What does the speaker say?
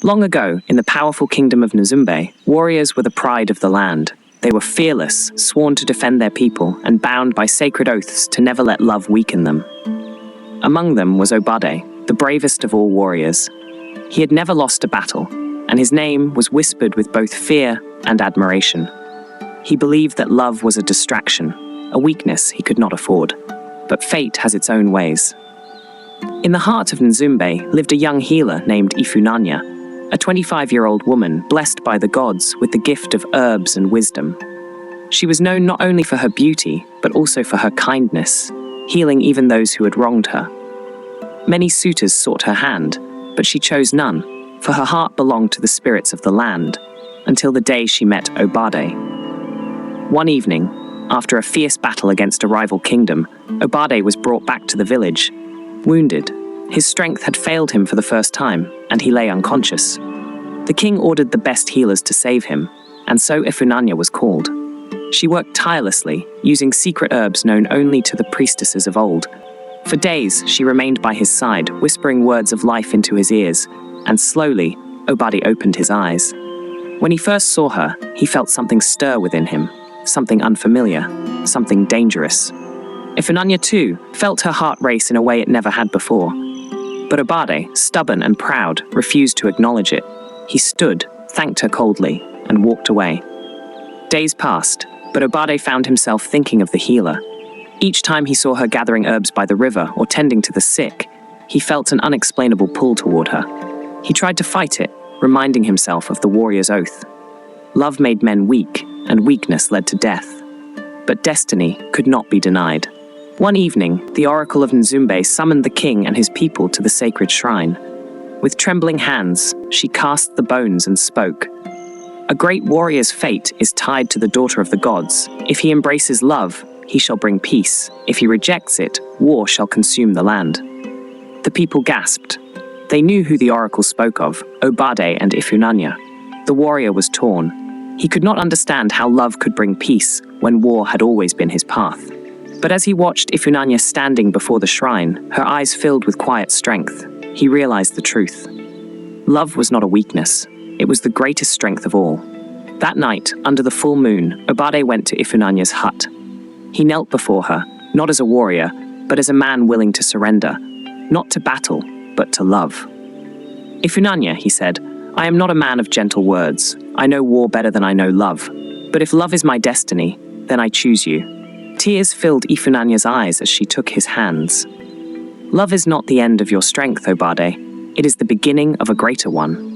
Long ago, in the powerful kingdom of Nzumbe, warriors were the pride of the land. They were fearless, sworn to defend their people, and bound by sacred oaths to never let love weaken them. Among them was Obade, the bravest of all warriors. He had never lost a battle, and his name was whispered with both fear and admiration. He believed that love was a distraction, a weakness he could not afford. But fate has its own ways. In the heart of Nzumbe lived a young healer named Ifunanya, a 25-year-old woman blessed by the gods with the gift of herbs and wisdom. She was known not only for her beauty, but also for her kindness, healing even those who had wronged her. Many suitors sought her hand, but she chose none, for her heart belonged to the spirits of the land, until the day she met Obade. One evening, after a fierce battle against a rival kingdom, Obade was brought back to the village. Wounded, his strength had failed him for the first time, and he lay unconscious. The king ordered the best healers to save him, and so Ifunanya was called. She worked tirelessly, using secret herbs known only to the priestesses of old. For days, she remained by his side, whispering words of life into his ears, and slowly, Obade opened his eyes. When he first saw her, he felt something stir within him, something unfamiliar, something dangerous. Ifunanya, too, felt her heart race in a way it never had before. But Obade, stubborn and proud, refused to acknowledge it. He stood, thanked her coldly, and walked away. Days passed, but Obade found himself thinking of the healer. Each time he saw her gathering herbs by the river or tending to the sick, he felt an unexplainable pull toward her. He tried to fight it, reminding himself of the warrior's oath. Love made men weak, and weakness led to death. But destiny could not be denied. One evening, the oracle of Nzumbe summoned the king and his people to the sacred shrine. With trembling hands, she cast the bones and spoke. "A great warrior's fate is tied to the daughter of the gods. If he embraces love, he shall bring peace. If he rejects it, war shall consume the land." The people gasped. They knew who the oracle spoke of, Obade and Ifunanya. The warrior was torn. He could not understand how love could bring peace when war had always been his path. But as he watched Ifunanya standing before the shrine, her eyes filled with quiet strength, he realized the truth. Love was not a weakness. It was the greatest strength of all. That night, under the full moon, Obade went to Ifunanya's hut. He knelt before her, not as a warrior, but as a man willing to surrender, not to battle, but to love. "Ifunanya," he said, "I am not a man of gentle words. I know war better than I know love. But if love is my destiny, then I choose you." Tears filled Ifunanya's eyes as she took his hands. "Love is not the end of your strength, Obade. It is the beginning of a greater one."